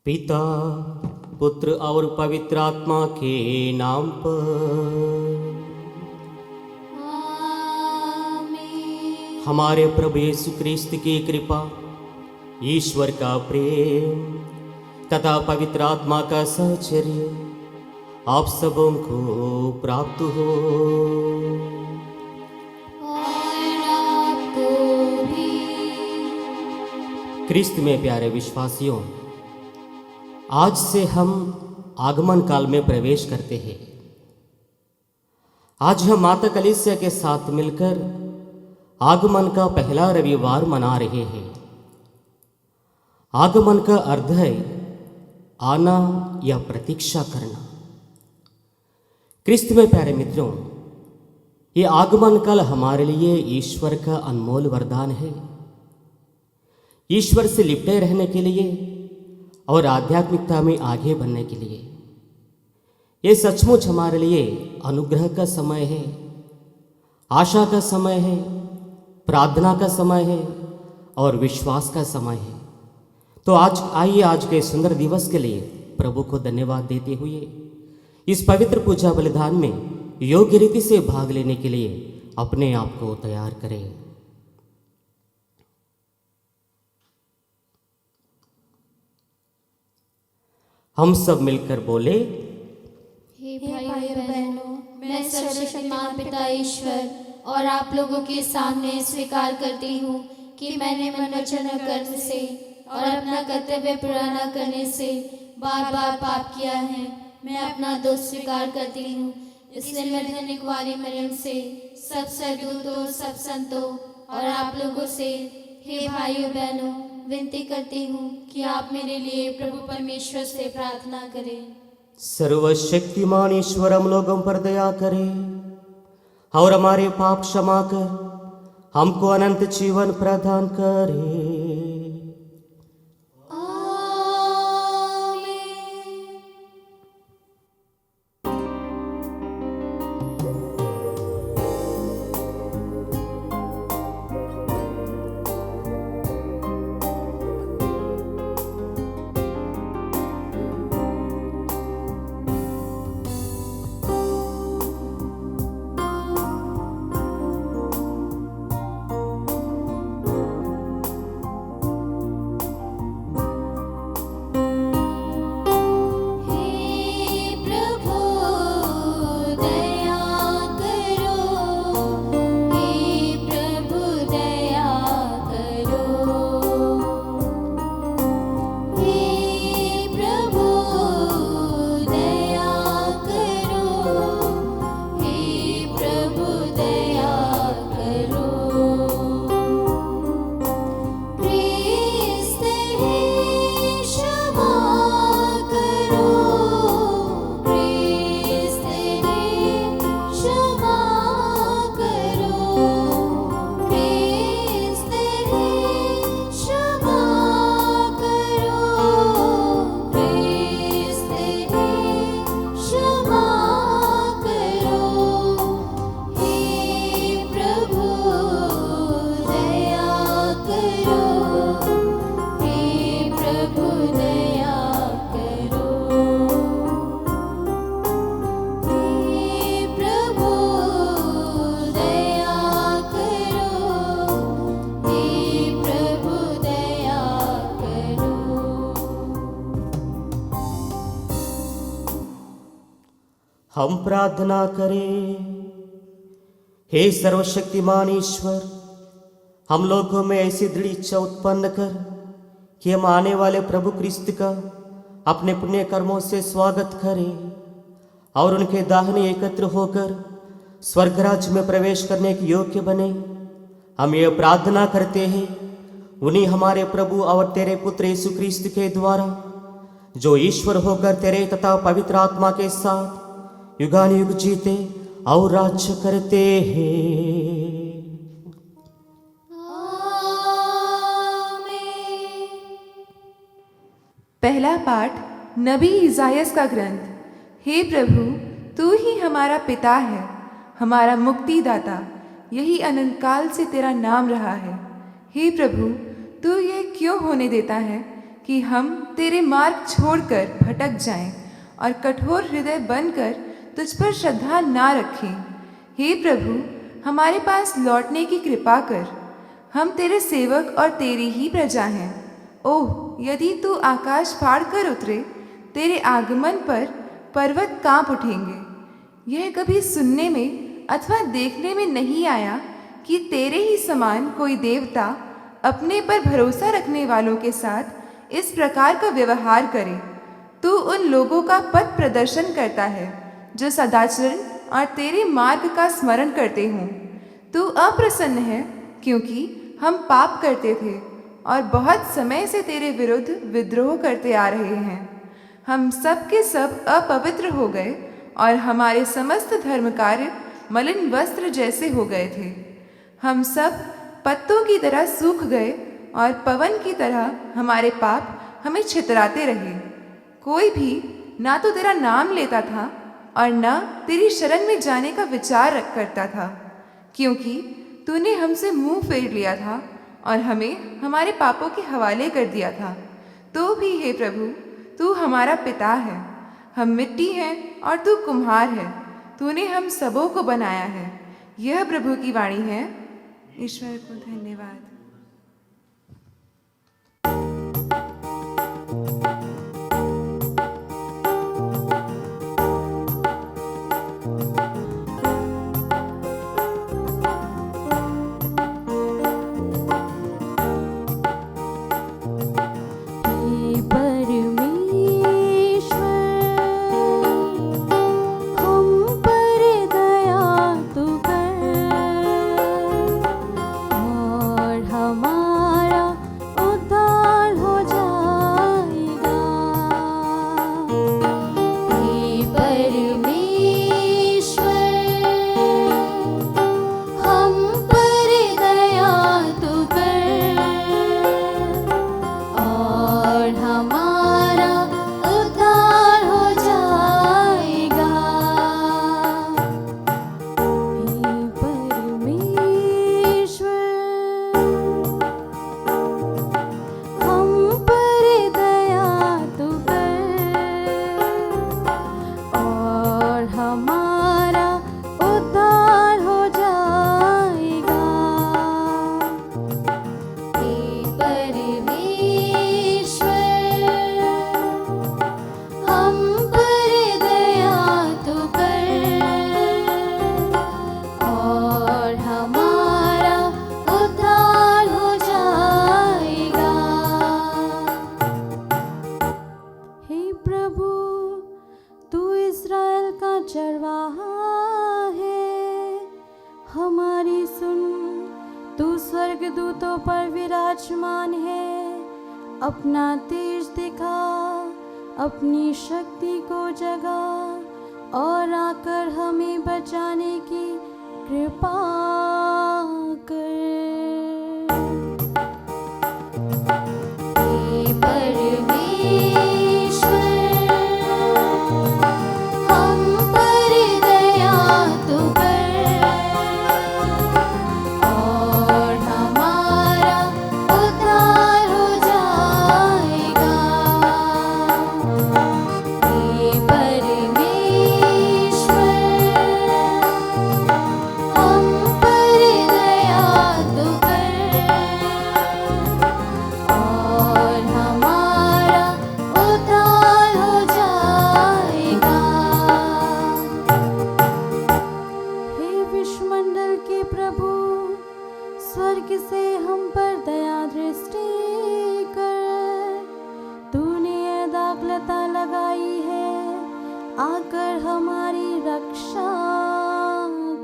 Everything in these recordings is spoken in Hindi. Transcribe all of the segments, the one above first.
पिता पुत्र और पवित्र आत्मा के नाम पर। आमीन। हमारे प्रभु यीशु क्रिस्त की कृपा, ईश्वर का प्रेम तथा पवित्र आत्मा का सहचर्य आप सबों को प्राप्त हो। और आपको भी। क्रिस्त में प्यारे विश्वासियों, आज से हम आगमन काल में प्रवेश करते हैं। आज हम माता कलीसिया के साथ मिलकर आगमन का पहला रविवार मना रहे हैं। आगमन का अर्थ है आना या प्रतीक्षा करना। क्रिस्त में प्यारे मित्रों, ये आगमन काल हमारे लिए ईश्वर का अनमोल वरदान है। ईश्वर से लिपटे रहने के लिए और आध्यात्मिकता में आगे बढ़ने के लिए ये सचमुच हमारे लिए अनुग्रह का समय है, आशा का समय है, प्रार्थना का समय है और विश्वास का समय है। तो आइए आज के सुंदर दिवस के लिए प्रभु को धन्यवाद देते हुए इस पवित्र पूजा बलिदान में योग्य रीति से भाग लेने के लिए अपने आप को तैयार करें। हम सब मिलकर बोले, हे भाइयों बहनों, मैं सर्वशक्तिमान पिता ईश्वर और आप लोगों के सामने स्वीकार करती हूँ कि मैंने मन वचन और कर्म से और अपना कर्तव्य पूरा न करने से बार बार पाप किया है। मैं अपना दोष स्वीकार करती हूँ। इसलिए मैं धन्य कुंवारी मरियम से, सब स्वर्गदूतों, सब संतों और आप लोगों से, हे भाइयों बहनों, विनती करती हूँ कि आप मेरे लिए प्रभु परमेश्वर से प्रार्थना करें। सर्वशक्तिमान ईश्वर हम लोगों पर दया करे और हमारे पाप क्षमा कर हमको अनंत जीवन प्रदान करे। आमीन। हम प्रार्थना करें। हे सर्वशक्तिमान ईश्वर, हम लोगों में ऐसी दृढ़ इच्छा उत्पन्न कर कि हम आने वाले प्रभु क्रिस्त का अपने पुण्य कर्मों से स्वागत करें और उनके दाहिने एकत्र होकर स्वर्ग राज्य में प्रवेश करने के योग्य बने। हम ये प्रार्थना करते हैं उन्हीं हमारे प्रभु और तेरे पुत्र यीशु क्रिस्त के द्वारा, जो ईश्वर होकर तेरे तथा पवित्र आत्मा के साथ युगानुयुग जीते और राज्य करते हैं। आमीन। पहला पाठ नबी इसायास का ग्रंथ। हे प्रभु, तू ही हमारा पिता है, हमारा मुक्तिदाता, यही अनंत काल से तेरा नाम रहा है। हे प्रभु, तू ये क्यों होने देता है कि हम तेरे मार्ग छोड़कर भटक जाएं और कठोर हृदय बनकर तुझ पर श्रद्धा ना रखें। हे प्रभु, हमारे पास लौटने की कृपा कर। हम तेरे सेवक और तेरी ही प्रजा हैं। ओह, यदि तू आकाश फाड़ कर उतरे, तेरे आगमन पर पर्वत कांप उठेंगे। यह कभी सुनने में अथवा देखने में नहीं आया कि तेरे ही समान कोई देवता अपने पर भरोसा रखने वालों के साथ इस प्रकार का व्यवहार करे। तू उन लोगों का पथ प्रदर्शन करता है जो सदाचरण और तेरे मार्ग का स्मरण करते हों। तू अप्रसन्न है क्योंकि हम पाप करते थे और बहुत समय से तेरे विरुद्ध विद्रोह करते आ रहे हैं। हम सब के सब अपवित्र हो गए और हमारे समस्त धर्म कार्य मलिन वस्त्र जैसे हो गए थे। हम सब पत्तों की तरह सूख गए और पवन की तरह हमारे पाप हमें छितराते रहे। कोई भी ना तो तेरा नाम लेता था और न तेरी शरण में जाने का विचार करता था, क्योंकि तूने हमसे मुंह फेर लिया था और हमें हमारे पापों के हवाले कर दिया था। तो भी हे प्रभु, तू हमारा पिता है। हम मिट्टी हैं और तू कुम्हार है। तूने हम सबों को बनाया है। यह प्रभु की वाणी है। ईश्वर को धन्यवाद। स्वर्गदूतों पर विराजमान है। अपना तेज दिखा, अपनी शक्ति को जगा और आकर हमें बचाने की कृपा कर। हे परमेश्वर, हम पर दया तू कर और हमारा उद्धार हो जाएगा। हे परमेश्वर, हम पर दया तू कर और हमारा उद्धार हो जाएगा। हे विश्वमंडल के प्रभु, स्वर्ग से हम पर दया दृष्टि कर। तूने ये दाखलता लगाई है, आकर हमारी रक्षा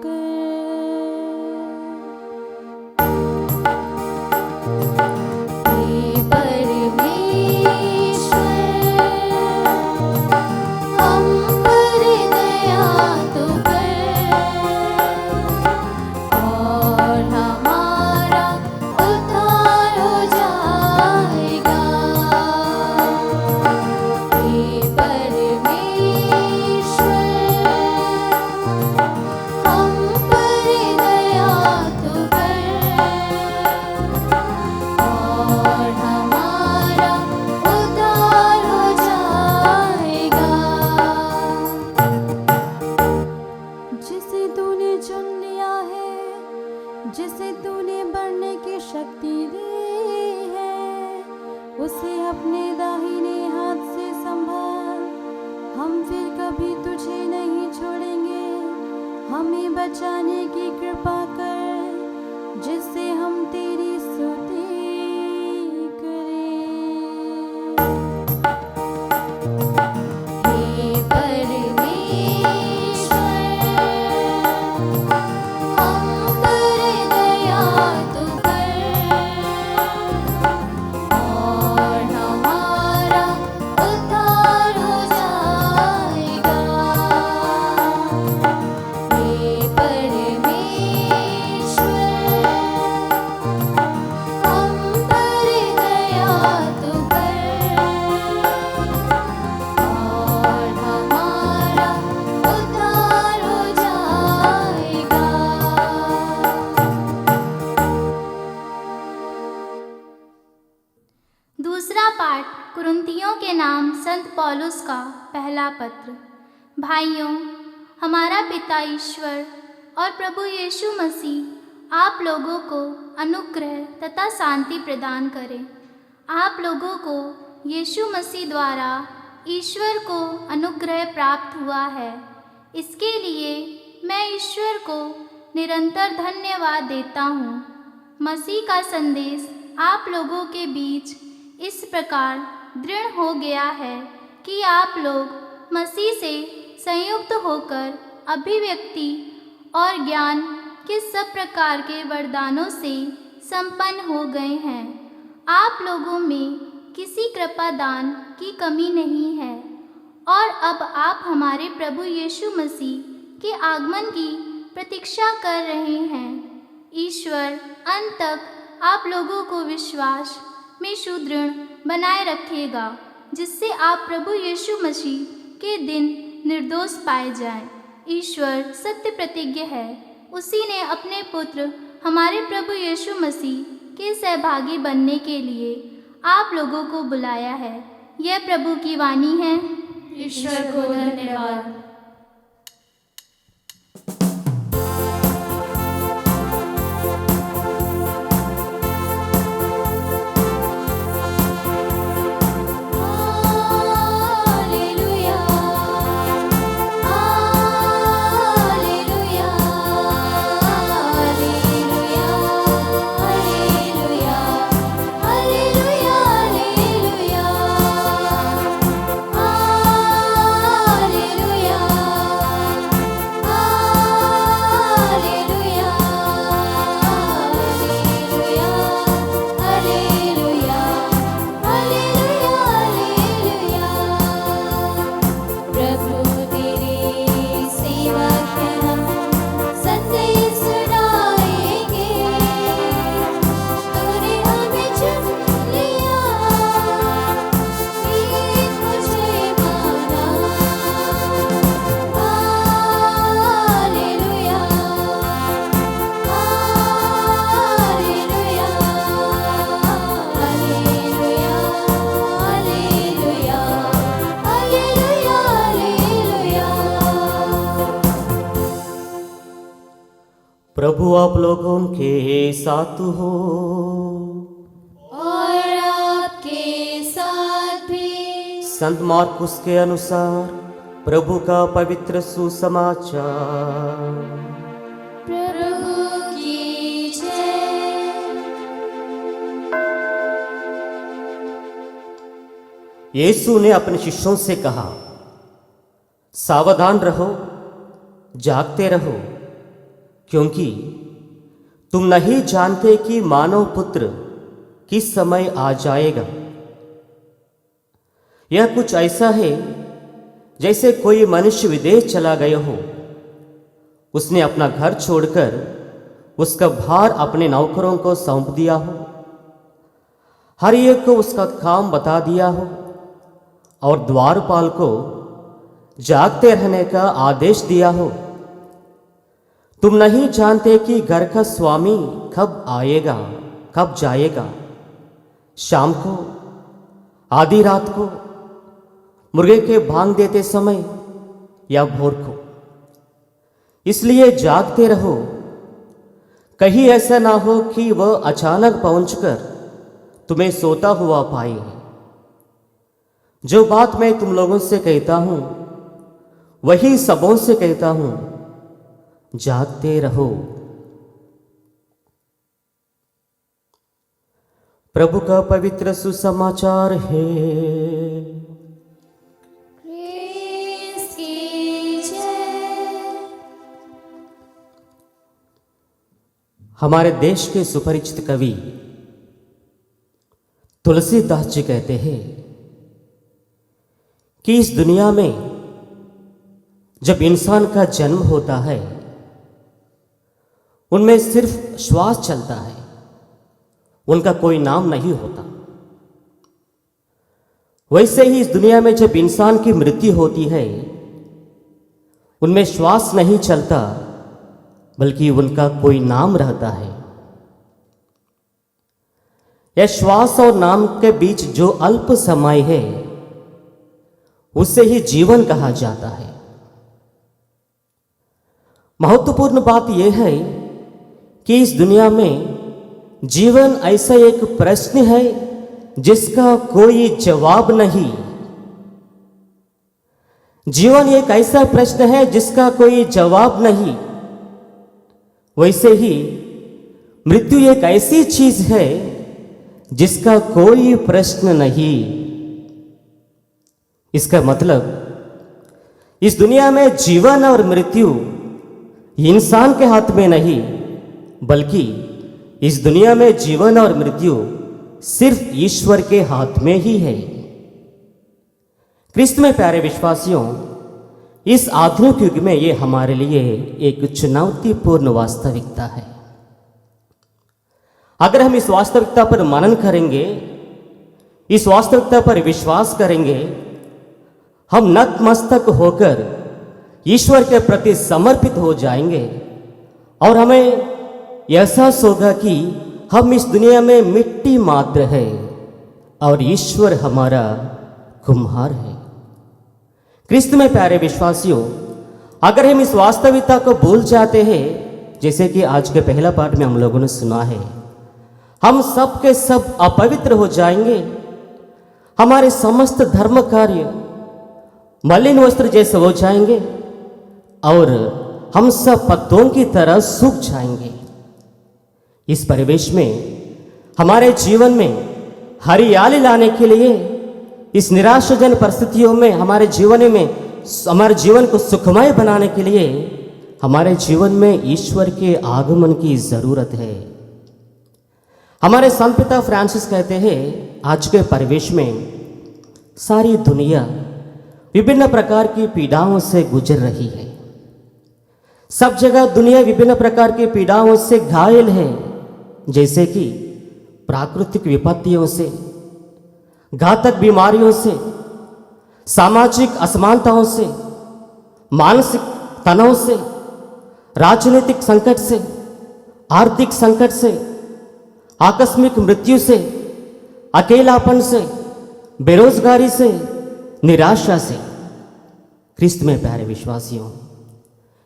कर। हे परमेश्वर, हम पर दया तू कर और हमारा उद्धार हो जाएगा। हे परमेश्वर, पौलुस का पहला पत्र। भाइयों, हमारा पिता ईश्वर और प्रभु यीशु मसीह आप लोगों को अनुग्रह तथा शांति प्रदान करे। आप लोगों को यीशु मसीह द्वारा ईश्वर को अनुग्रह प्राप्त हुआ है। इसके लिए मैं ईश्वर को निरंतर धन्यवाद देता हूँ। मसीह का संदेश आप लोगों के बीच इस प्रकार दृढ़ हो गया है कि आप लोग मसीह से संयुक्त होकर अभिव्यक्ति और ज्ञान के सब प्रकार के वरदानों से संपन्न हो गए हैं। आप लोगों में किसी कृपा दान की कमी नहीं है और अब आप हमारे प्रभु यीशु मसीह के आगमन की प्रतीक्षा कर रहे हैं। ईश्वर अंत तक आप लोगों को विश्वास में सुदृढ़ बनाए रखेगा, जिससे आप प्रभु यीशु मसीह के दिन निर्दोष पाए जाएं। ईश्वर सत्य प्रतिज्ञ है। उसी ने अपने पुत्र हमारे प्रभु यीशु मसीह के सहभागी बनने के लिए आप लोगों को बुलाया है। यह प्रभु की वाणी है। ईश्वर को धन्यवाद। प्रभु आप लोगों के साथ हो और आपके साथ भी। संत मार्कुस के अनुसार प्रभु का पवित्र सुसमाचार। प्रभु की जय। यीशु ने अपने शिष्यों से कहा, सावधान रहो, जागते रहो, क्योंकि तुम नहीं जानते कि मानव पुत्र किस समय आ जाएगा। यह कुछ ऐसा है जैसे कोई मनुष्य विदेश चला गया हो। उसने अपना घर छोड़कर उसका भार अपने नौकरों को सौंप दिया हो, हर एक को उसका काम बता दिया हो और द्वारपाल को जागते रहने का आदेश दिया हो। तुम नहीं जानते कि घर का स्वामी कब आएगा, कब जाएगा, शाम को, आधी रात को, मुर्गे के भांग देते समय या भोर को। इसलिए जागते रहो, कहीं ऐसा ना हो कि वह अचानक पहुंचकर तुम्हें सोता हुआ पाए। जो बात मैं तुम लोगों से कहता हूं वही सबों से कहता हूं, जागते रहो। प्रभु का पवित्र सुसमाचार है। क्रिस्त की जय। हमारे देश के सुपरिचित कवि तुलसीदास जी कहते हैं कि इस दुनिया में जब इंसान का जन्म होता है, उनमें सिर्फ श्वास चलता है, उनका कोई नाम नहीं होता। वैसे ही इस दुनिया में जब इंसान की मृत्यु होती है, उनमें श्वास नहीं चलता, बल्कि उनका कोई नाम रहता है। यह श्वास और नाम के बीच जो अल्प समय है, उसे ही जीवन कहा जाता है। महत्वपूर्ण बात यह है कि इस दुनिया में जीवन ऐसा एक प्रश्न है जिसका कोई जवाब नहीं। जीवन एक ऐसा प्रश्न है जिसका कोई जवाब नहीं। वैसे ही मृत्यु एक ऐसी चीज है जिसका कोई प्रश्न नहीं। इसका मतलब इस दुनिया में जीवन और मृत्यु इंसान के हाथ में नहीं, बल्कि इस दुनिया में जीवन और मृत्यु सिर्फ ईश्वर के हाथ में ही है। क्रिस्त में प्यारे विश्वासियों, इस आधुनिक युग में ये हमारे लिए एक चुनौतीपूर्ण वास्तविकता है। अगर हम इस वास्तविकता पर मनन करेंगे, इस वास्तविकता पर विश्वास करेंगे, हम नतमस्तक होकर ईश्वर के प्रति समर्पित हो जाएंगे और हमें एहसास होगा कि हम इस दुनिया में मिट्टी मात्र है और ईश्वर हमारा कुम्हार है। क्रिस्त में प्यारे विश्वासियों, अगर हम इस वास्तविकता को भूल जाते हैं, जैसे कि आज के पहला पाठ में हम लोगों ने सुना है, हम सब के सब अपवित्र हो जाएंगे। हमारे समस्त धर्म कार्य मलिन वस्त्र जैसे हो जाएंगे और हम सब पत्तों की तरह सूख जाएंगे। इस परिवेश में हमारे जीवन में हरियाली लाने के लिए, इस निराशाजनक परिस्थितियों में हमारे जीवन को सुखमय बनाने के लिए हमारे जीवन में ईश्वर के आगमन की जरूरत है। हमारे संत पिता फ्रांसिस कहते हैं, आज के परिवेश में सारी दुनिया विभिन्न प्रकार की पीड़ाओं से गुजर रही है। सब जगह दुनिया विभिन्न प्रकार की पीड़ाओं से घायल है, जैसे कि प्राकृतिक विपत्तियों से, घातक बीमारियों से, सामाजिक असमानताओं से, मानसिक तनाव से, राजनीतिक संकट से, आर्थिक संकट से, आकस्मिक मृत्यु से, अकेलापन से, बेरोजगारी से, निराशा से। क्रिस्त में प्यारे विश्वासियों,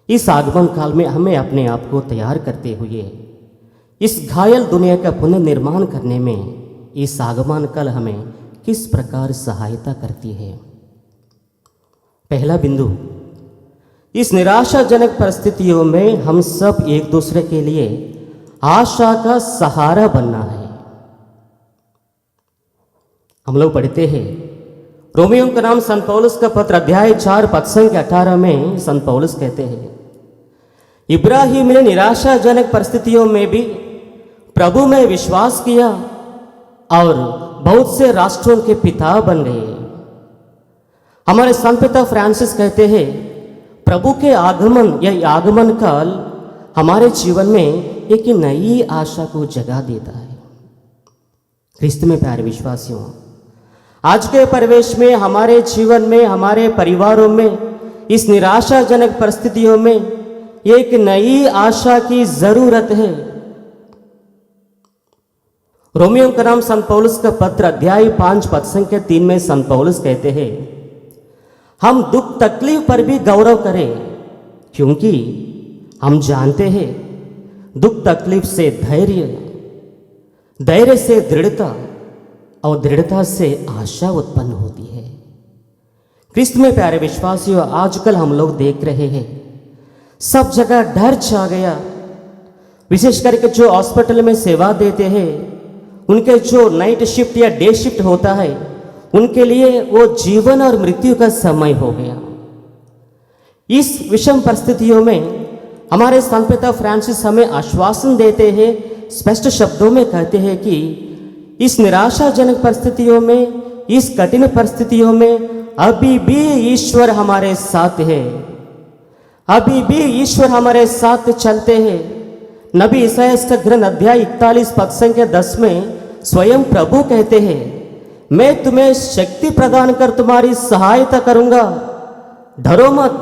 इस आगमन काल में हमें अपने आप को तैयार करते हुए इस घायल दुनिया का पुनर्निर्माण करने में इस आगमन काल हमें किस प्रकार सहायता करती है। पहला बिंदु, इस निराशाजनक परिस्थितियों में हम सब एक दूसरे के लिए आशा का सहारा बनना है। हम लोग पढ़ते हैं रोमियों का नाम संत पौलुस का पत्र अध्याय 4 पद संख्या 18 में संत पौलुस कहते हैं, इब्राहिम ने निराशाजनक परिस्थितियों में भी प्रभु में विश्वास किया और बहुत से राष्ट्रों के पिता बन गए। हमारे संत पिता फ्रांसिस कहते हैं, प्रभु के आगमन या आगमन काल हमारे जीवन में एक नई आशा को जगा देता है। क्रिस्त में प्यारे विश्वासियों, आज के परिवेश में, हमारे जीवन में, हमारे परिवारों में, इस निराशाजनक परिस्थितियों में एक नई आशा की जरूरत है। रोमियो का नाम संत पौलुस का पत्र अध्याय 5 पद संख्या 3 में संत पौलुस कहते हैं, हम दुख तकलीफ पर भी गौरव करें, क्योंकि हम जानते हैं दुख तकलीफ से धैर्य, धैर्य से दृढ़ता और दृढ़ता से आशा उत्पन्न होती है। क्रिस्त में प्यारे विश्वासियों, आजकल हम लोग देख रहे हैं सब जगह डर छा गया। विशेष करके जो हॉस्पिटल में सेवा देते हैं, उनके जो नाइट शिफ्ट या डे शिफ्ट होता है, उनके लिए वो जीवन और मृत्यु का समय हो गया। इस विषम परिस्थितियों में हमारे संत पिता फ्रांसिस हमें आश्वासन देते हैं, स्पष्ट शब्दों में कहते हैं कि इस निराशाजनक परिस्थितियों में, इस कठिन परिस्थितियों में अभी भी ईश्वर हमारे साथ है, अभी भी ईश्वर हमारे साथ चलते हैं। नबी ईसायाह का ग्रंथ अध्याय 41 पद संख्या 10 में स्वयं प्रभु कहते हैं, मैं तुम्हें शक्ति प्रदान कर तुम्हारी सहायता करूंगा, डरो मत,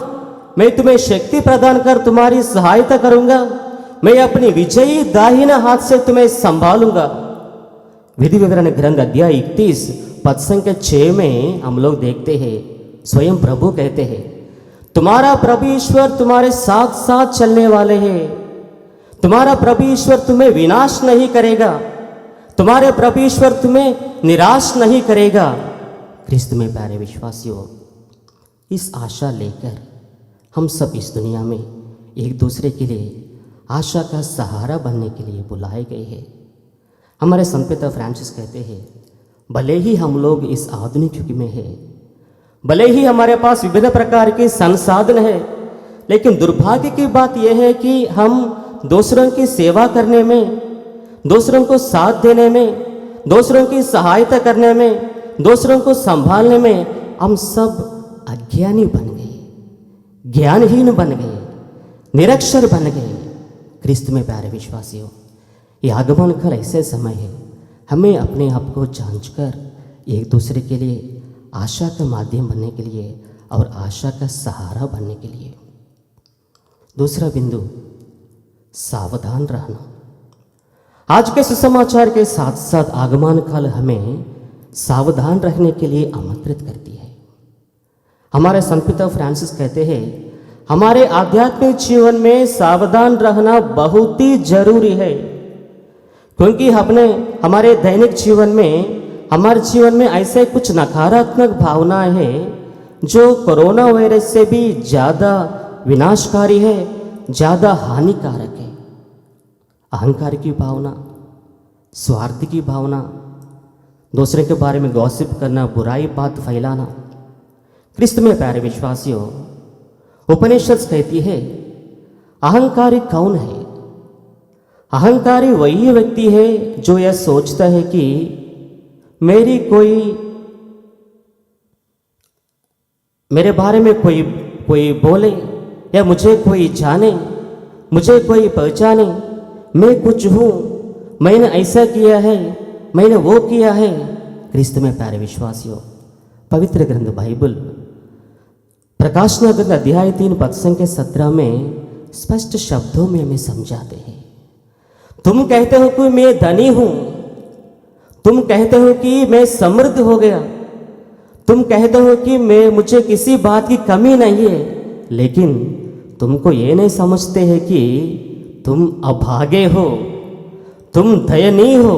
मैं तुम्हें शक्ति प्रदान कर तुम्हारी सहायता करूंगा, मैं अपनी विजयी दाहिना हाथ से तुम्हें संभालूंगा। विधि विवरण ग्रंथ अध्याय 31 पद संख्या 6 में हम लोग देखते हैं स्वयं प्रभु कहते हैं, तुम्हारा प्रभु ईश्वर तुम्हारे साथ साथ चलने वाले हैं। तुम्हारा प्रभु ईश्वर तुम्हें विनाश नहीं करेगा, तुम्हारे प्रभु ईश्वर तुम्हें निराश नहीं करेगा। क्रिस्त में प्यारे विश्वासियों, इस आशा लेकर हम सब इस दुनिया में एक दूसरे के लिए आशा का सहारा बनने के लिए बुलाए गए हैं। हमारे संत पिता फ्रांसिस कहते हैं, भले ही हम लोग इस आधुनिक युग में हैं, भले ही हमारे पास विभिन्न प्रकार के संसाधन है, लेकिन दुर्भाग्य की बात यह है कि हम दूसरों की सेवा करने में, दूसरों को साथ देने में, दूसरों की सहायता करने में, दूसरों को संभालने में हम सब अज्ञानी बन गए, ज्ञानहीन बन गए, निरक्षर बन गए। क्रिस्त में प्यारे विश्वासियों, ये आगमन काल ऐसे समय है, हमें अपने आप को जांचकर एक दूसरे के लिए आशा का माध्यम बनने के लिए और आशा का सहारा बनने के लिए। दूसरा बिंदु, सावधान रहना। आज के सुसमाचार के साथ साथ आगमन काल हमें सावधान रहने के लिए आमंत्रित करती है। हमारे संत पिता फ्रांसिस कहते हैं, हमारे आध्यात्मिक जीवन में सावधान रहना बहुत ही जरूरी है, क्योंकि हमने हमारे दैनिक जीवन में, हमारे जीवन में ऐसे कुछ नकारात्मक भावनाएं हैं जो कोरोना वायरस से भी ज़्यादा विनाशकारी है, ज़्यादा हानिकारक है। अहंकार की भावना, स्वार्थ की भावना, दूसरे के बारे में गॉसिप करना, बुराई बात फैलाना। क्रिस्त में प्यारे विश्वासियों, उपनिषद कहती है, अहंकारी कौन है? अहंकारी वही व्यक्ति है जो यह सोचता है कि मेरे बारे में कोई बोले या मुझे कोई जाने, मुझे कोई पहचाने, मैं कुछ हूँ, मैंने ऐसा किया है, मैंने वो किया है। क्रिस्त में प्यारे विश्वासियों, पवित्र ग्रंथ बाइबल प्रकाशना ग्रंथ अध्याय 3 पद संख्या 17 में स्पष्ट शब्दों में हमें समझाते हैं, तुम कहते हो कि मैं धनी हूं, तुम कहते हो कि मैं समृद्ध हो गया, तुम कहते हो कि मुझे किसी बात की कमी नहीं है, लेकिन तुमको ये नहीं समझते हैं कि तुम अभागे हो, तुम दयनीय हो,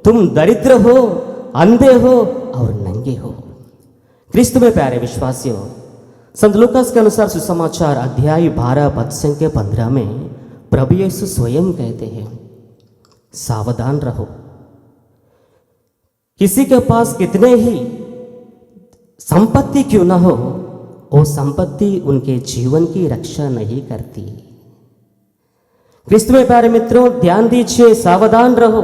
तुम दरिद्र हो, अंधे हो और नंगे हो। क्रिस्त में प्यारे विश्वासियों, संत लूकास के अनुसार सुसमाचार अध्याय 12 पद संख्या 15 में प्रभु यीशु स्वयं कहते हैं, सावधान रहो। किसी के पास कितने ही संपत्ति क्यों ना हो, वो संपत्ति उनके जीवन की रक्षा नहीं करती। क्रिस्त में प्यारे मित्रों, ध्यान दीजिए, सावधान रहो।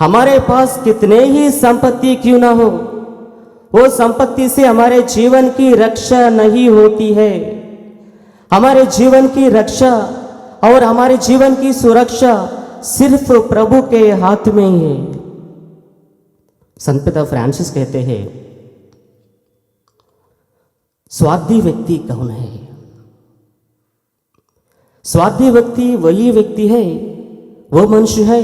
हमारे पास कितने ही संपत्ति क्यों ना हो, वो संपत्ति से हमारे जीवन की रक्षा नहीं होती है। हमारे जीवन की रक्षा और हमारे जीवन की सुरक्षा सिर्फ प्रभु के हाथ में ही है। संत पिता फ्रांसिस कहते हैं, स्वार्थी व्यक्ति कौन है? स्वार्थी व्यक्ति वही व्यक्ति है, वो मनुष्य है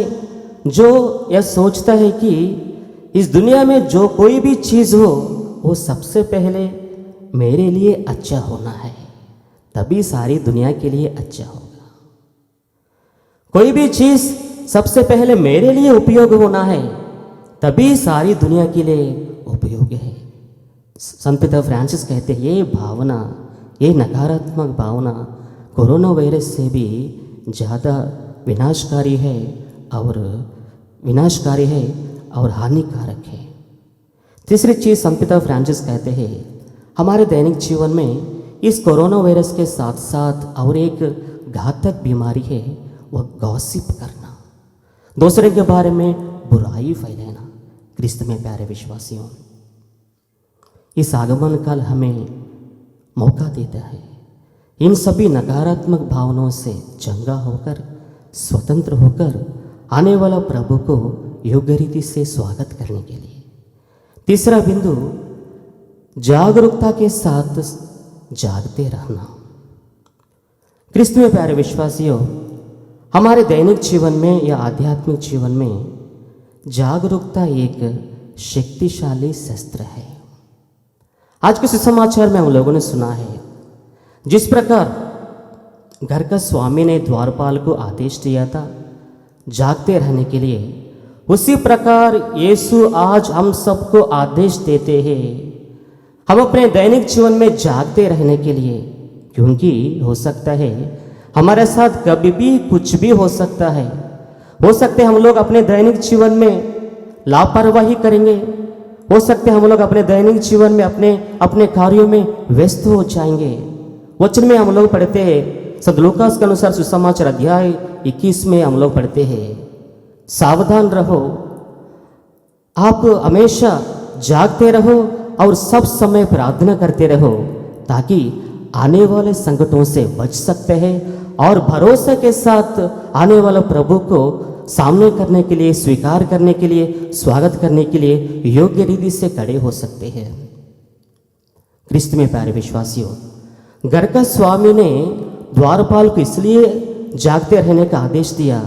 जो यह सोचता है कि इस दुनिया में जो कोई भी चीज़ हो वो सबसे पहले मेरे लिए अच्छा होना है, तभी सारी दुनिया के लिए अच्छा होगा। कोई भी चीज़ सबसे पहले मेरे लिए उपयोग होना है, तभी सारी दुनिया के लिए उपयोग है। संत पिता फ्रांसिस कहते हैं, ये भावना, ये नकारात्मक भावना कोरोना वायरस से भी ज़्यादा विनाशकारी है और हानिकारक है। तीसरी चीज़ संत पिता फ्रांसिस कहते हैं, हमारे दैनिक जीवन में इस कोरोना वायरस के साथ साथ और एक घातक बीमारी है, वह गॉसिप करना, दूसरे के बारे में बुराई फैलाना। क्रिस्त में प्यारे विश्वासियों, इस आगमन काल हमें मौका देता है इन सभी नकारात्मक भावनाओं से चंगा होकर, स्वतंत्र होकर आने वाला प्रभु को योग्य रीति से स्वागत करने के लिए। तीसरा बिंदु, जागरूकता के साथ जागते रहना। क्रिस्त में प्यारे विश्वासियों, हमारे दैनिक जीवन में या आध्यात्मिक जीवन में जागरूकता एक शक्तिशाली शस्त्र है। आज के सुसमाचार में हम लोगों ने सुना है जिस प्रकार घर का स्वामी ने द्वारपाल को आदेश दिया था जागते रहने के लिए, उसी प्रकार यीशु आज हम सबको आदेश देते हैं हम अपने दैनिक जीवन में जागते रहने के लिए, क्योंकि हो सकता है हमारे साथ कभी भी कुछ भी हो सकता है। हो सकते हम लोग अपने दैनिक जीवन में लापरवाही करेंगे, हो सकते हम लोग अपने दैनिक जीवन में अपने अपने कार्यों में व्यस्त हो जाएंगे। वचन में हम लोग पढ़ते हैं संत लूकास के अनुसार सुसमाचार अध्याय 21 में हम लोग पढ़ते हैं, सावधान रहो, आप हमेशा जागते रहो और सब समय प्रार्थना करते रहो ताकि आने वाले संकटों से बच सकते हैं और भरोसे के साथ आने वाले प्रभु को सामने करने के लिए, स्वीकार करने के लिए, स्वागत करने के लिए योग्य रीति से खड़े हो सकते हैं। क्रिस्त में प्यारे विश्वासियों, घर का स्वामी ने द्वारपाल को इसलिए जागते रहने का आदेश दिया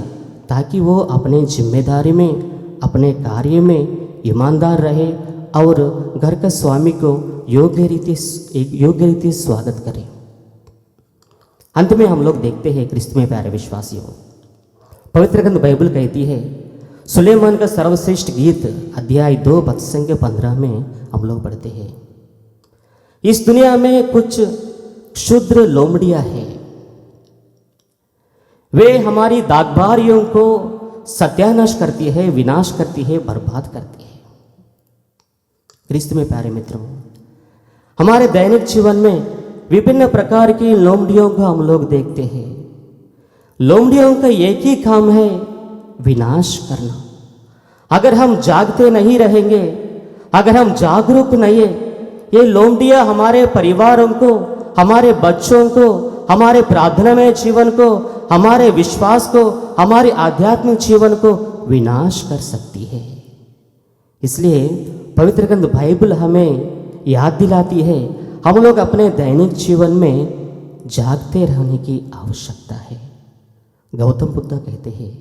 ताकि वो अपने जिम्मेदारी में, अपने कार्य में ईमानदार रहे और घर का स्वामी को योग्य रीति स्वागत करे। अंत में हम लोग देखते हैं क्रिस्त में प्यारे विश्वासियों, पवित्र ग्रंथ बाइबल कहती है सुलेमान का सर्वश्रेष्ठ गीत अध्याय 2 पद संख्या 15 में हम लोग पढ़ते हैं, इस दुनिया में कुछ क्षुद्र लोमड़ियां हैं, वे हमारी दागबारियों को सत्यानाश करती है, विनाश करती है, बर्बाद करती है। क्रिस्त में प्यारे मित्रों, हमारे दैनिक जीवन में विभिन्न प्रकार की लोमड़ियों को हम लोग देखते हैं। लोमड़ियों का एक ही काम है, विनाश करना। अगर हम जागते नहीं रहेंगे, अगर हम जागरूक नहीं है, ये लोमड़ियां हमारे परिवारों को, हमारे बच्चों को, हमारे प्रार्थनामय जीवन को, हमारे विश्वास को, हमारे आध्यात्मिक जीवन को विनाश कर सकती है। इसलिए पवित्र ग्रंथ बाइबल हमें याद दिलाती है हम लोग अपने दैनिक जीवन में जागते रहने की आवश्यकता है। गौतम बुद्ध कहते हैं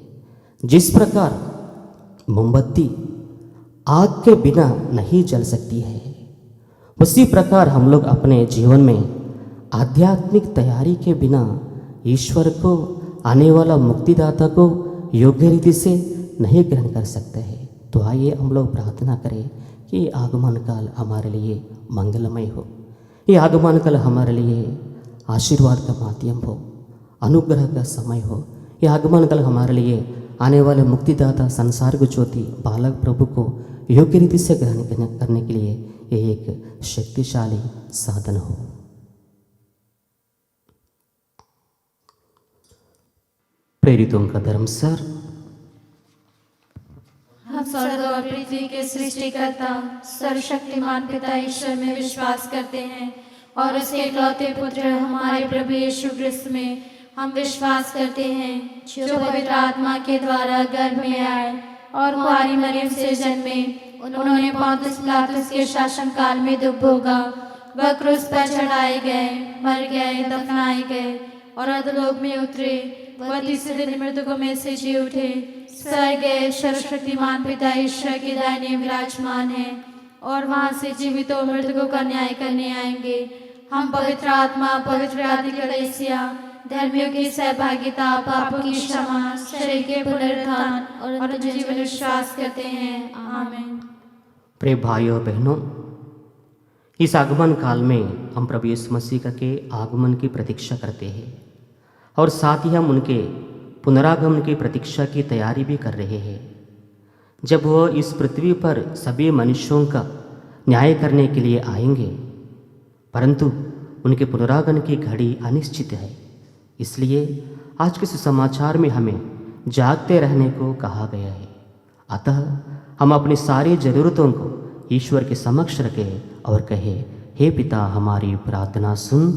जिस प्रकार मोमबत्ती आग के बिना नहीं जल सकती है, उसी प्रकार हम लोग अपने जीवन में आध्यात्मिक तैयारी के बिना ईश्वर को, आने वाला मुक्तिदाता को योग्य रीति से नहीं ग्रहण कर सकते हैं। तो आइए हम लोग प्रार्थना करें कि आगमन काल हमारे लिए मंगलमय हो, ये आगमन काल हमारे लिए आशीर्वाद का माध्यम हो, अनुग्रह का समय हो। ये आगमन काल हमारे लिए आने वाले मुक्तिदाता, संसार को ज्योति, बालक प्रभु को योग्य रीति से ग्रहण करने के लिए ये एक शक्तिशाली साधन हो। प्रेरितों का धर्म सर, हम स्वर्ग और पृथ्वी के सृष्टिकर्ता सर्वशक्तिमान पिता ईश्वर में विश्वास करते हैं और उसके इकलौते पुत्र हमारे प्रभु यीशु क्रिस्त में हम विश्वास करते हैं, जो पवित्र आत्मा के द्वारा गर्भ में आए और कुंवारी मरियम से जन्मे। उन्होंने पौंतियुस पिलातुस के शासन काल में दुख भोगा, वह क्रूस पर चढ़ाए गए, मर गए, दफनाए गए और अधोलोक में उतरे। वह तीसरे दिन मृतकों में से जी उठे, स्वर्ग गए, सर्वशक्तिमान पिता ईश्वर के दाहिने विराजमान है और वहां से जीवितों और मृतकों का न्याय करने आएंगे। हम पवित्र आत्मा, पवित्र आदि कलीसिया, धर्मियों की सहभागिता, पापों की क्षमा, शरीर के पुनरुत्थान और जीवन विश्वास करते हैं। आमीन। प्रिय भाइयों बहनों, इस आगमन काल में हम प्रभु यीशु मसीह के आगमन की प्रतीक्षा करते हैं और साथ ही हम उनके पुनरागमन की प्रतीक्षा की तैयारी भी कर रहे हैं, जब वह इस पृथ्वी पर सभी मनुष्यों का न्याय करने के लिए आएंगे। परंतु उनके पुनरागमन की घड़ी अनिश्चित है, इसलिए आज के सुसमाचार में हमें जागते रहने को कहा गया है। अतः हम अपनी सारी ज़रूरतों को ईश्वर के समक्ष रखें और कहे, हे पिता हमारी प्रार्थना सुन।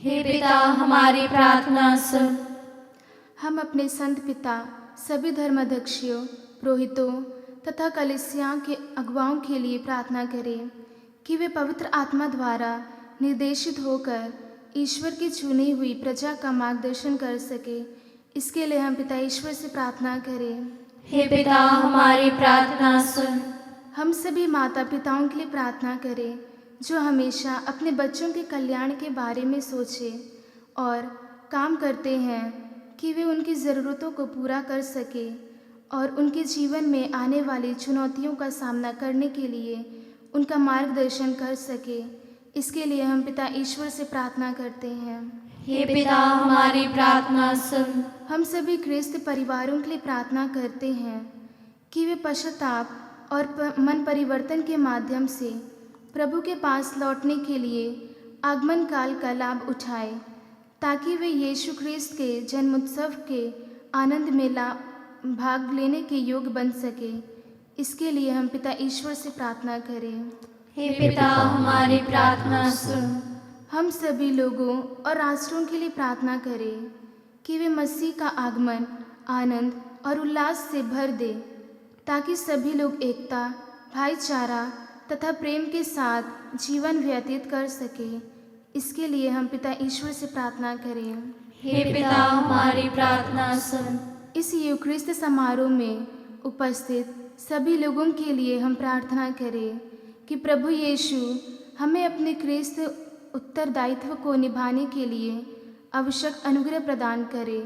हे पिता हमारी प्रार्थना सुन। हम अपने संत पिता, सभी धर्माध्यक्षों, पुरोहितों तथा कलीसिया के अगुवाओं के लिए प्रार्थना करें कि वे पवित्र आत्मा द्वारा निर्देशित होकर ईश्वर की चुनी हुई प्रजा का मार्गदर्शन कर सके। इसके लिए हम पिता ईश्वर से प्रार्थना करें। हे पिता हमारी प्रार्थना सुन। हम सभी माता पिताओं के लिए प्रार्थना करें जो हमेशा अपने बच्चों के कल्याण के बारे में सोचे और काम करते हैं कि वे उनकी ज़रूरतों को पूरा कर सके और उनके जीवन में आने वाली चुनौतियों का सामना करने के लिए उनका मार्गदर्शन कर सके। इसके लिए हम पिता ईश्वर से प्रार्थना करते हैं। हे पिता, हमारी प्रार्थना सुन। हम सभी ख्रिस्त परिवारों के लिए प्रार्थना करते हैं कि वे पश्चाताप और मन परिवर्तन के माध्यम से प्रभु के पास लौटने के लिए आगमन काल का लाभ उठाए, ताकि वे यीशु ख्रिस्त के जन्मोत्सव के आनंद में भाग लेने के योग्य बन सके। इसके लिए हम पिता ईश्वर से प्रार्थना करें। हे पिता, हमारी प्रार्थना सुन। हम सभी लोगों और राष्ट्रों के लिए प्रार्थना करें कि वे मसीह का आगमन आनंद और उल्लास से भर दे, ताकि सभी लोग एकता, भाईचारा तथा प्रेम के साथ जीवन व्यतीत कर सके। इसके लिए हम पिता ईश्वर से प्रार्थना करें। हे पिता, हमारी प्रार्थना सुन। इस यूक्रिस्त समारोह में उपस्थित सभी लोगों के लिए हम प्रार्थना करें कि प्रभु यीशु हमें अपने ख्रिस्त उत्तरदायित्व को निभाने के लिए आवश्यक अनुग्रह प्रदान करे,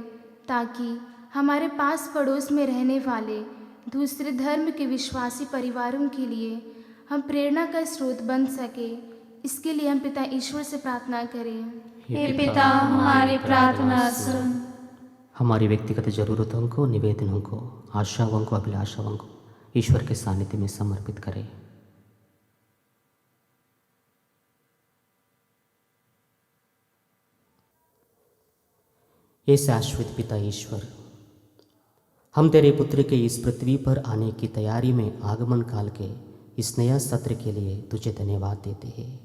ताकि हमारे पास पड़ोस में रहने वाले दूसरे धर्म के विश्वासी परिवारों के लिए हम प्रेरणा का स्रोत बन सके। इसके लिए हम पिता ईश्वर से प्रार्थना करें। हे पिता, हमारी प्रार्थना सुन। हमारी व्यक्तिगत जरूरतों को, निवेदनों को, आशाओं को, अभिलाषाओं को ईश्वर के सानिध्य में समर्पित करें। ये शाश्वत पिता ईश्वर, हम तेरे पुत्र के इस पृथ्वी पर आने की तैयारी में आगमन काल के इस नया सत्र के लिए तुझे धन्यवाद देते हैं।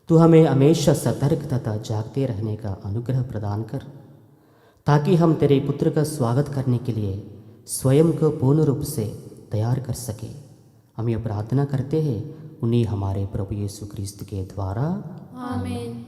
तू हमें हमेशा सतर्क तथा जागते रहने का अनुग्रह प्रदान कर, ताकि हम तेरे पुत्र का स्वागत करने के लिए स्वयं को पूर्ण रूप से तैयार कर सके। हम ये प्रार्थना करते हैं उन्हीं हमारे प्रभु यीशु क्रिस्त के द्वारा, आमीन।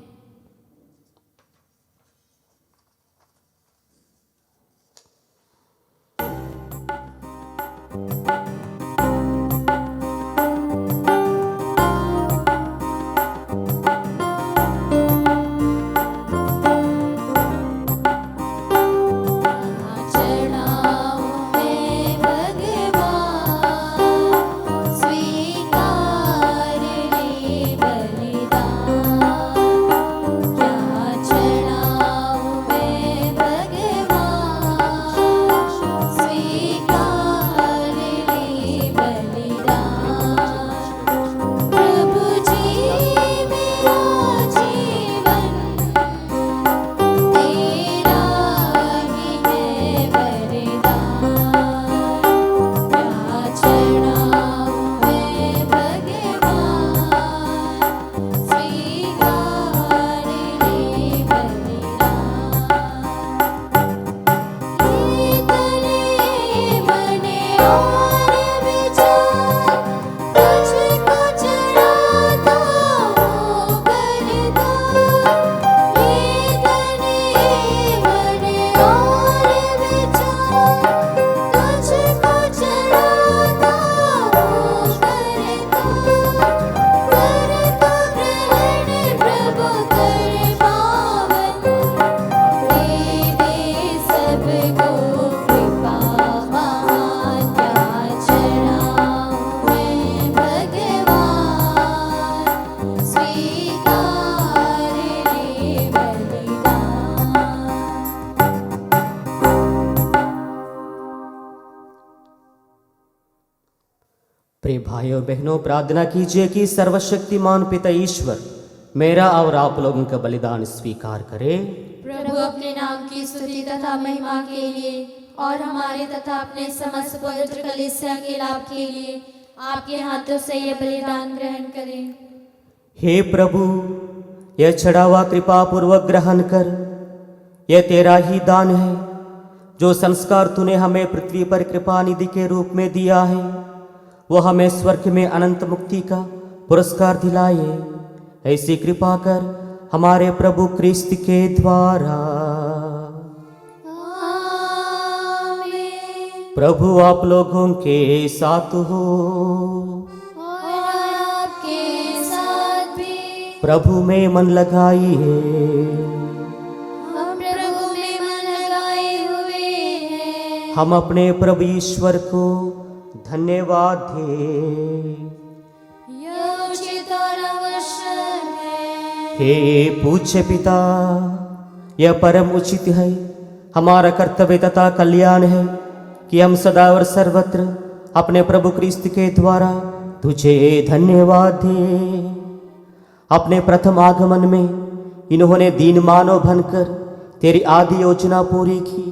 प्रिय भाइयों बहनों, प्रार्थना कीजिए कि सर्वशक्तिमान पिता ईश्वर मेरा और आप लोगों का बलिदान स्वीकार करे। प्रभु अपने नाम की स्तुति तथा महिमा के लिए और हमारे तथा अपने समस्त पवित्र कलीसिया के लाभ के लिए आपके हाथों से यह बलिदान ग्रहण करें। हे प्रभु, यह चढ़ावा कृपा पूर्वक ग्रहण कर। यह तेरा ही दान है, जो संस्कार तूने हमें पृथ्वी पर कृपा निधि के रूप में दिया है, वो हमें स्वर्ग में अनंत मुक्ति का पुरस्कार दिलाए। ऐसी कृपा कर हमारे प्रभु क्रिस्त के द्वारा। आमीन। प्रभु आप लोगों के साथ हो। और आपके साथ प्रभु में मन लगाइए। हम प्रभु में मन लगाए हुए हैं। हम अपने प्रभु ईश्वर को धन्यवाद दें। यह उचित और आवश्यक है। हे पूज्य पिता, यह परम उचित है, हमारा कर्तव्य तथा कल्याण है कि हम सदा और सर्वत्र अपने प्रभु क्रिस्त के द्वारा तुझे धन्यवाद दें। अपने प्रथम आगमन में इन्होंने दीन मानव बनकर तेरी आदि योजना पूरी की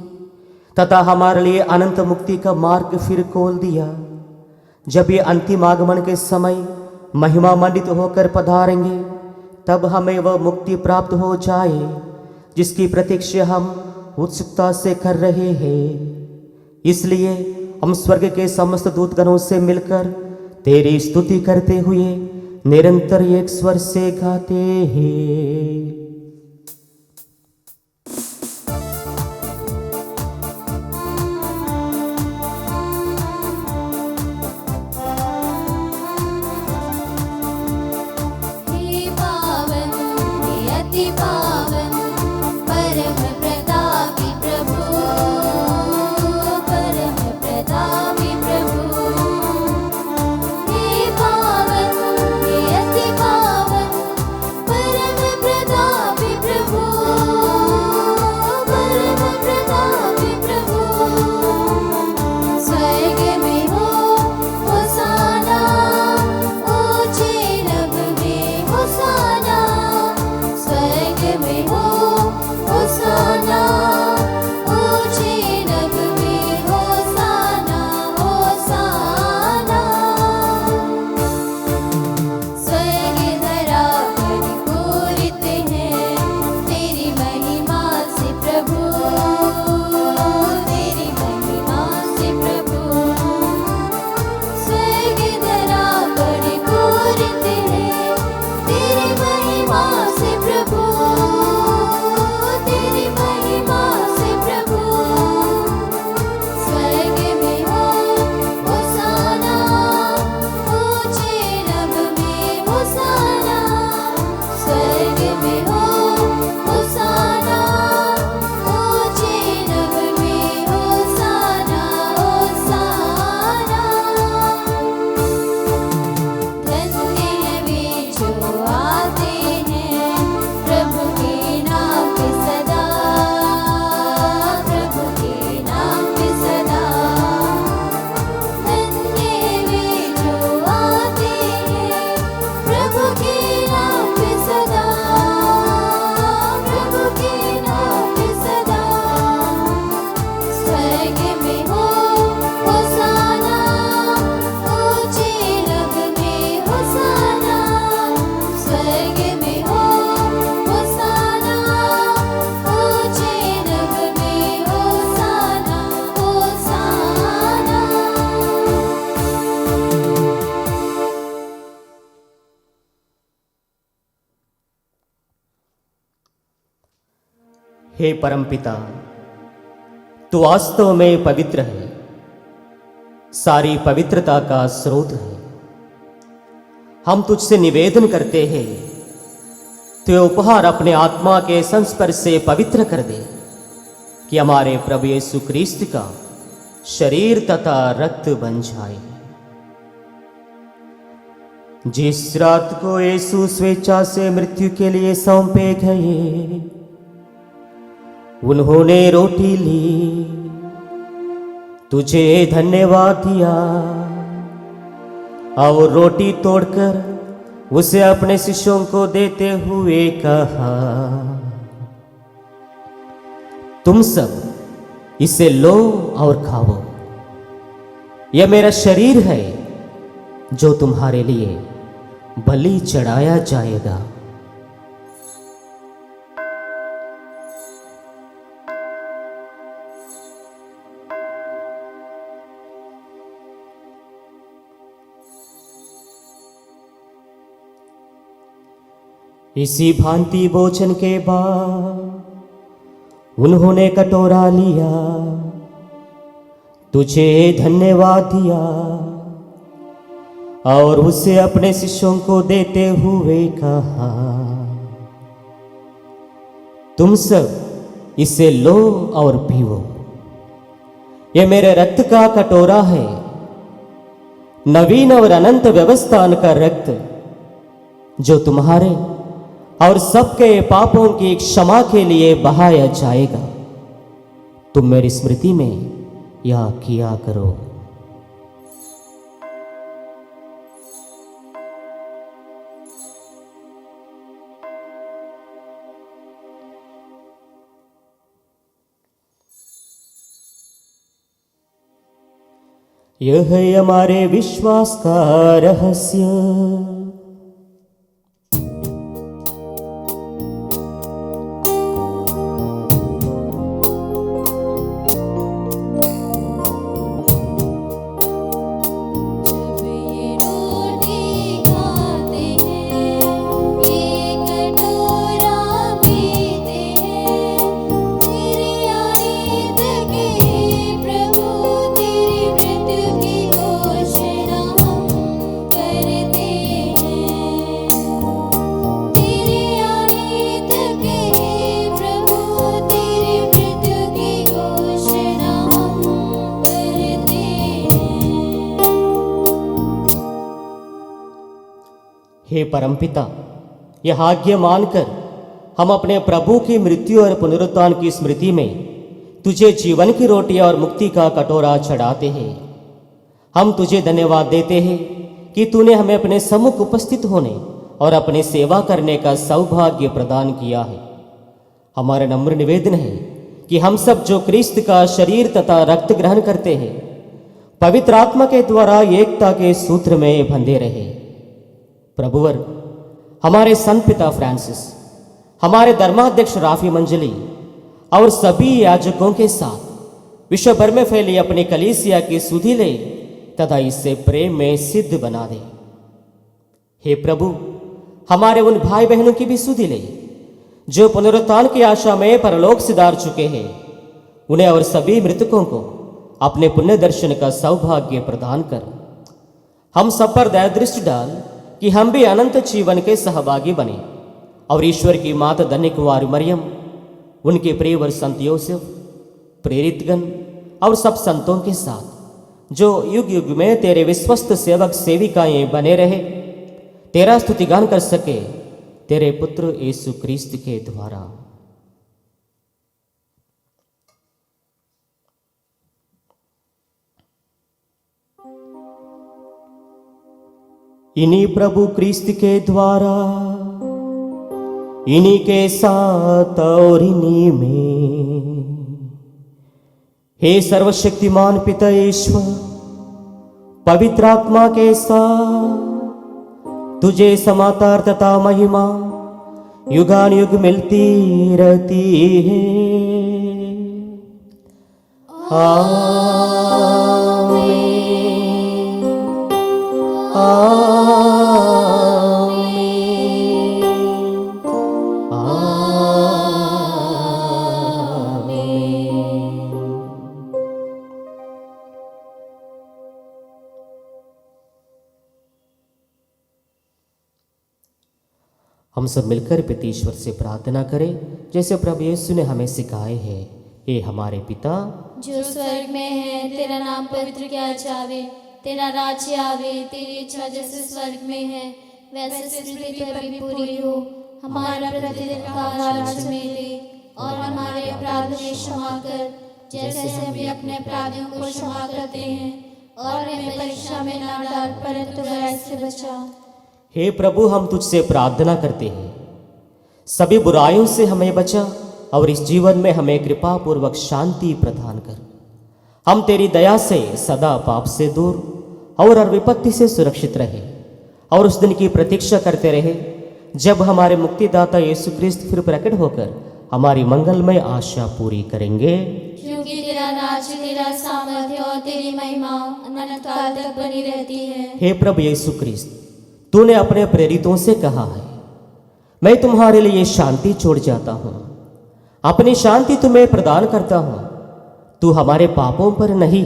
तथा हमारे लिए अनंत मुक्ति का मार्ग फिर खोल दिया। जब ये अंतिम आगमन के समय महिमा मंडित होकर पधारेंगे, तब हमें वह मुक्ति प्राप्त हो जाए जिसकी प्रतीक्षा हम उत्सुकता से कर रहे हैं। इसलिए हम स्वर्ग के समस्त दूतगणों से मिलकर तेरी स्तुति करते हुए निरंतर एक स्वर से गाते हैं। हे पावन, हे अति पावन, परम प्रतापी प्रभु, परम प्रतापी प्रभु। हे पावन, हे अति पावन, परम प्रतापी प्रभु, परम प्रतापी प्रभु। स्वर्ग में हो होसाना, ऊंचे नभ में होसाना। स्वर्ग में हो होसाना, ऊंचे नभ में होसाना, होसाना। स्वर्ग धरा परिपूरित है तेरी महिमा से प्रभु, तेरी महिमा से प्रभु। स्वर्ग धरा परिपूरित है तेरी महिमा से प्रभु, तेरी महिमा से प्रभु। स्वर्ग में हो होसाना, ऊंचे नभ में होसाना। स्वर्ग में हो होसाना, ऊंचे नभ में होसाना, होसाना। धन्य है वे जो आते हैं प्रभु के नाम पे सदा, प्रभु के नाम पे सदा। धन्य है वे जो आते हैं प्रभु के नाम पे सदा, प्रभु के नाम पे सदा। स्वर्ग में हो होसाना, ऊंचे नभ में होसाना। स्वर्ग में हो होसाना, ऊंचे नभ में होसाना, होसाना। हे परमपिता, तू वास्तव में पवित्र है, सारी पवित्रता का स्रोत है। हम तुझसे निवेदन करते हैं, तू उपहार अपने आत्मा के संस्पर्श से पवित्र कर दे कि हमारे प्रभु यीशु क्रिस्त का शरीर तथा रक्त बन जाए। जिस रात को यीशु स्वेच्छा से मृत्यु के लिए सौंपे गए, उन्होंने रोटी ली, तुझे धन्यवाद दिया और रोटी तोड़कर उसे अपने शिष्यों को देते हुए कहा, तुम सब इसे लो और खाओ, यह मेरा शरीर है जो तुम्हारे लिए बलि चढ़ाया जाएगा। इसी भांति भोजन के बाद उन्होंने कटोरा लिया, तुझे धन्यवाद दिया और उसे अपने शिष्यों को देते हुए कहा, तुम सब इसे लो और पीओ, ये मेरे रक्त का कटोरा है, नवीन और अनंत व्यवस्थान का रक्त, जो तुम्हारे और सबके पापों की क्षमा के लिए बहाया जाएगा। तुम मेरी स्मृति में यह किया करो। यह है हमारे विश्वास का रहस्य। हे परमपिता, यह आज्ञा मानकर हम अपने प्रभु की मृत्यु और पुनरुत्थान की स्मृति में तुझे जीवन की रोटी और मुक्ति का कटोरा चढ़ाते हैं। हम तुझे धन्यवाद देते हैं कि तूने हमें अपने सम्मुख उपस्थित होने और अपने सेवा करने का सौभाग्य प्रदान किया है। हमारा नम्र निवेदन है कि हम सब जो क्रिस्त का शरीर तथा रक्त ग्रहण करते हैं, पवित्र आत्मा के द्वारा एकता के सूत्र में बंधे रहे। प्रभुवर, हमारे संत पिता फ्रांसिस, हमारे धर्माध्यक्ष राफी मंजली और सभी याजकों के साथ विश्व भर में फैली अपनी कलीसिया की सुधि ले तथा इससे प्रेम में सिद्ध बना दे। हे प्रभु, हमारे उन भाई बहनों की भी सुधि ले जो पुनरुत्थान की आशा में परलोक सिधार चुके हैं। उन्हें और सभी मृतकों को अपने पुण्य दर्शन का सौभाग्य प्रदान कर। हम सब पर दया दृष्टि डाल कि हम भी अनंत जीवन के सहभागी बने और ईश्वर की माता धन्य कुंवारी मरियम, उनके प्रिय वर संत योसेफ, प्रेरितगण और सब संतों के साथ जो युग युग में तेरे विश्वस्त सेवक सेविकाएं बने रहे, तेरा स्तुतिगान कर सके, तेरे पुत्र यीशु क्रिस्त के द्वारा। इन्हीं प्रभु क्रिस्त के द्वारा, इन्हीं के साथ और इन्हीं में, हे सर्वशक्तिमान पिता ईश्वर, पवित्र आत्मा के साथ तुझे समाचार तथा महिमा युगान युग मिलती रहती है। हम सब मिलकर पिता ईश्वर से प्रार्थना करें जैसे प्रभु यीशु ने हमें सिखाए हैं। हे हमारे पिता जो स्वर्ग में है, तेरा नाम पवित्र किया जावे, तेरा राज्य आवे, तेरी इच्छा जैसे स्वर्ग में है वैसे पृथ्वी पर भी पूरी हो। हमारा प्रतिदिन का आहार हमें दे और हमारे अपराध में क्षमा कर जैसे हम भी अपने अपराधियों को क्षमा करते हैं, और हमें परीक्षा में ना डाल परंतु बुराई से बचा। हे प्रभु, हम तुझसे प्रार्थना करते हैं, सभी बुराइयों से हमें बचा और इस जीवन में हमें कृपा पूर्वक शांति प्रदान कर। हम तेरी दया से सदा पाप से दूर और हर विपत्ति से सुरक्षित रहे और उस दिन की प्रतीक्षा करते रहे जब हमारे मुक्तिदाता यीशु क्रिस्त फिर प्रकट होकर हमारी मंगलमय आशा पूरी करेंगे। क्योंकि तेरा राज्य, तेरा सामर्थ्य और तेरी महिमा अनंत काल तक बनी रहती है। हे प्रभु यीशु क्रिस्त, तूने अपने प्रेरितों से कहा है, मैं तुम्हारे लिए शांति छोड़ जाता हूँ, अपनी शांति तुम्हें प्रदान करता हूँ। तू हमारे पापों पर नहीं,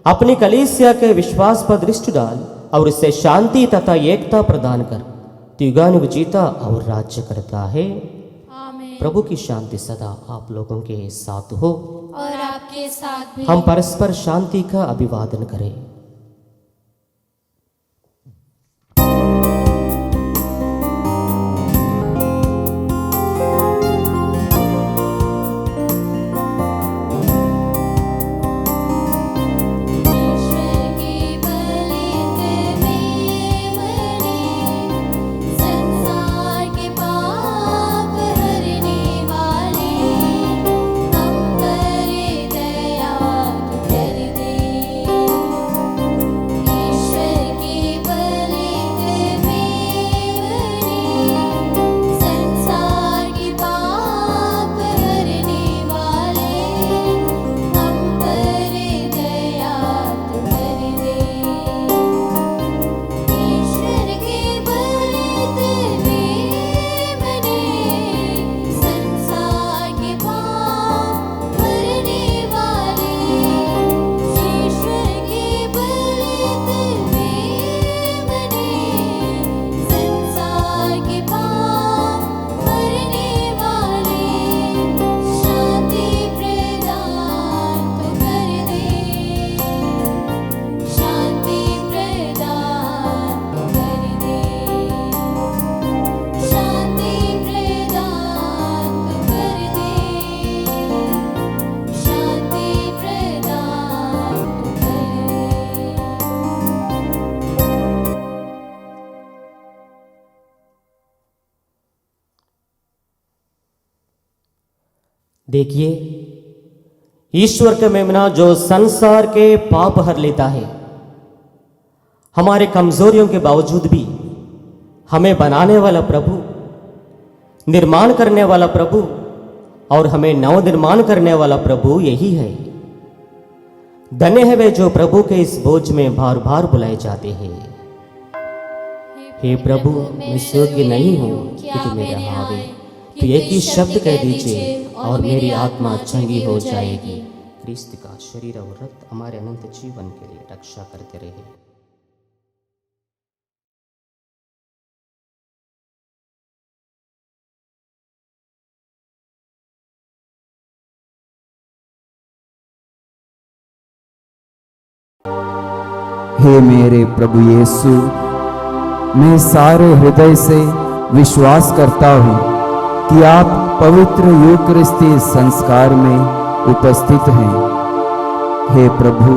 अपनी कलीसिया के विश्वास पर दृष्टि डाल और इससे शांति तथा एकता प्रदान कर तू युगानुग जीता और राज्य करता है। आमीन। प्रभु की शांति सदा आप लोगों के साथ हो। और आपके साथ भी। हम परस्पर शांति का अभिवादन करें। देखिए, ईश्वर का मेमना जो संसार के पाप हर लेता है, हमारे कमजोरियों के बावजूद भी हमें बनाने वाला प्रभु, निर्माण करने वाला प्रभु और हमें नव निर्माण करने वाला प्रभु यही है। धन्य है वे जो प्रभु के इस बोझ में बार बार बुलाए जाते हैं। हे प्रभु, मैं योग्य नहीं हूँ कि तुम मेरे आवे, तो एक ही शब्द कह दीजिए और मेरी आत्मा चंगी हो जाएगी। क्रिस्त का शरीर और रक्त हमारे अनंत जीवन के लिए रक्षा करते रहे। हे मेरे प्रभु यीशु, मैं सारे हृदय से विश्वास करता हूँ कि आप पवित्र यूकरिस्ती संस्कार में उपस्थित हैं। हे प्रभु,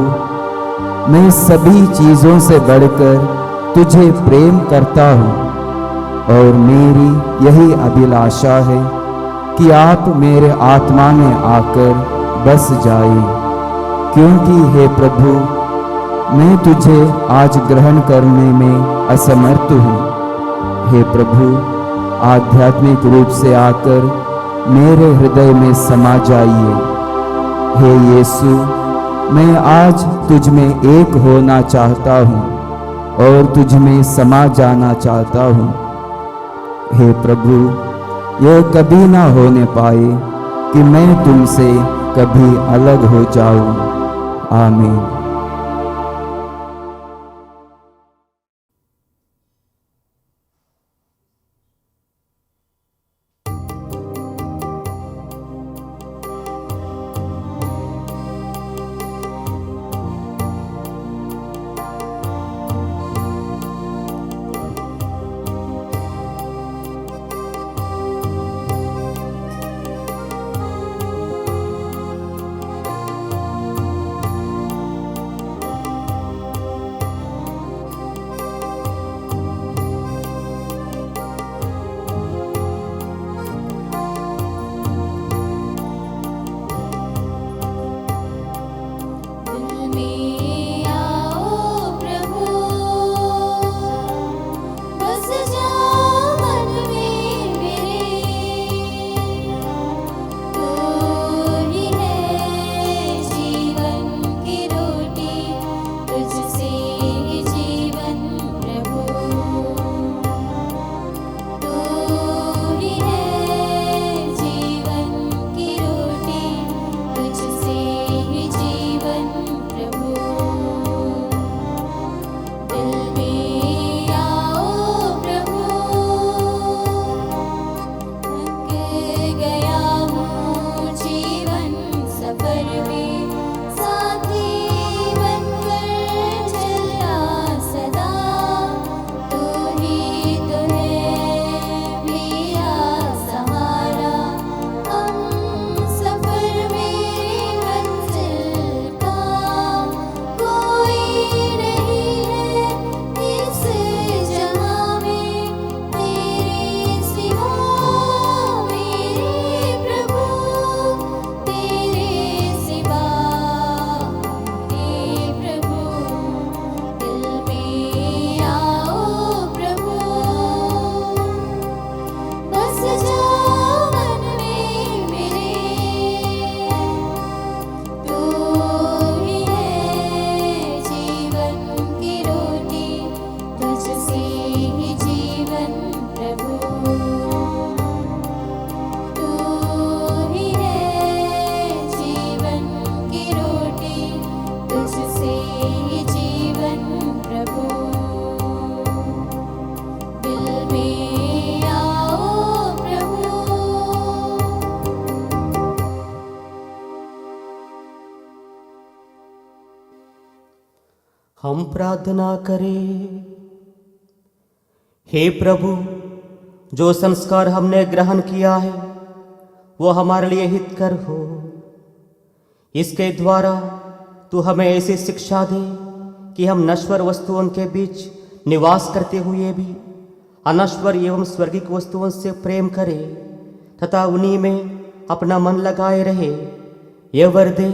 मैं सभी चीज़ों से बढ़कर तुझे प्रेम करता हूँ और मेरी यही अभिलाषा है कि आप मेरे आत्मा में आकर बस जाएं, क्योंकि हे प्रभु, मैं तुझे आज ग्रहण करने में असमर्थ हूँ। हे प्रभु, आध्यात्मिक रूप से आकर मेरे हृदय में समा जाइए। हे यीशु, मैं आज तुझ में एक होना चाहता हूँ और तुझ में समा जाना चाहता हूँ। हे प्रभु, यह कभी ना होने पाए कि मैं तुमसे कभी अलग हो जाऊँ। आमीन। हम प्रार्थना करें। हे प्रभु, जो संस्कार हमने ग्रहण किया है वो हमारे लिए हितकर हो। इसके द्वारा तू हमें ऐसी शिक्षा दे कि हम नश्वर वस्तुओं के बीच निवास करते हुए भी अनश्वर एवं स्वर्गिक वस्तुओं से प्रेम करें तथा उन्हीं में अपना मन लगाए रहे। ये वर दे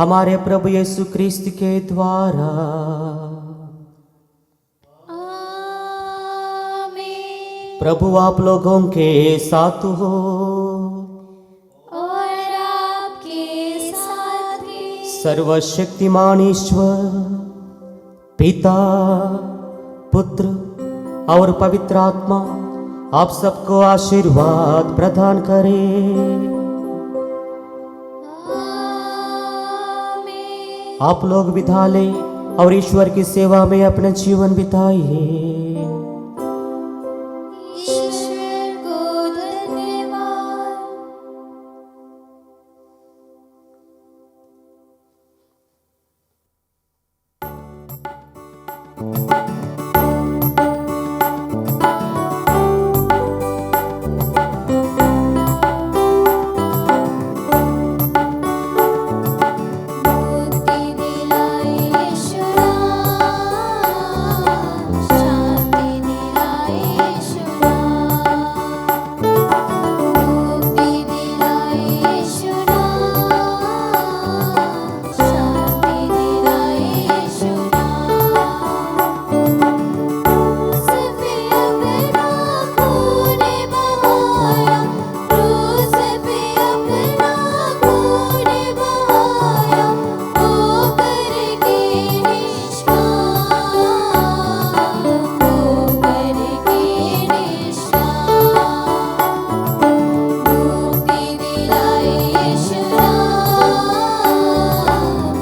हमारे प्रभु यीशु क्रिस्त के द्वारा। प्रभु आप लोगों के साथ हो और आपके साथ भी। सर्वशक्तिमान ईश्वर पिता, पुत्र और पवित्र आत्मा आप सबको आशीर्वाद प्रदान करे। आप लोग विद्यालय और ईश्वर की सेवा में अपना जीवन बिताइए। ईश्वर को धन्यवाद। मुक्ति दिलाए यीशु नाम, शांति दिलाए यीशु नाम। मुक्ति दिलाए यीशु नाम, शांति दिलाए यीशु नाम। क्रूस पे अपना खून बहाया, क्रूस पे अपना खून बहाया, वो करके निष्काम, वो करके निष्काम। मुक्ति दिलाए यीशु नाम,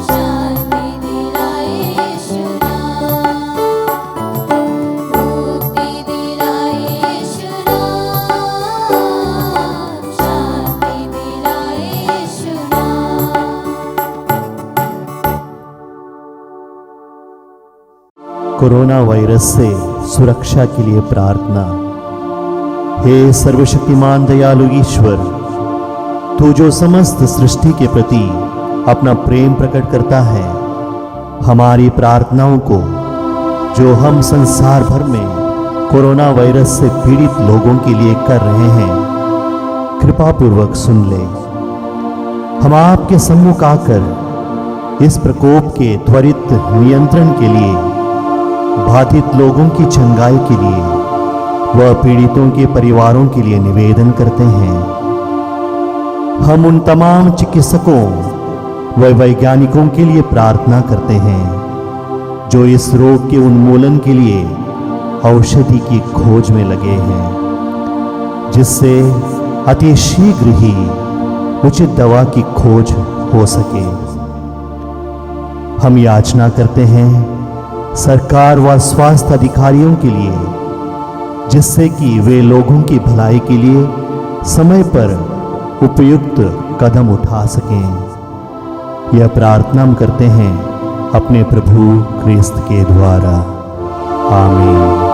शांति दिलाए यीशु नाम। मुक्ति दिलाए यीशु नाम, शांति दिलाए यीशु नाम। कोरोना वायरस से सुरक्षा के लिए प्रार्थना। हे सर्वशक्तिमान दयालु ईश्वर, तू जो समस्त सृष्टि के प्रति अपना प्रेम प्रकट करता है, हमारी प्रार्थनाओं को जो हम संसार भर में कोरोना वायरस से पीड़ित लोगों के लिए कर रहे हैं, कृपा पूर्वक सुन ले। हम आपके सम्मुख आकर इस प्रकोप के त्वरित नियंत्रण के लिए, बाधित लोगों की चंगाई के लिए व पीड़ितों के परिवारों के लिए निवेदन करते हैं। हम उन तमाम चिकित्सकों व वैज्ञानिकों के लिए प्रार्थना करते हैं जो इस रोग के उन्मूलन के लिए औषधि की खोज में लगे हैं, जिससे अति शीघ्र ही उचित दवा की खोज हो सके। हम याचना करते हैं सरकार व स्वास्थ्य अधिकारियों के लिए, जिससे कि वे लोगों की भलाई के लिए समय पर उपयुक्त कदम उठा सकें। यह प्रार्थना हम करते हैं अपने प्रभु क्रिस्त के द्वारा। आमीन।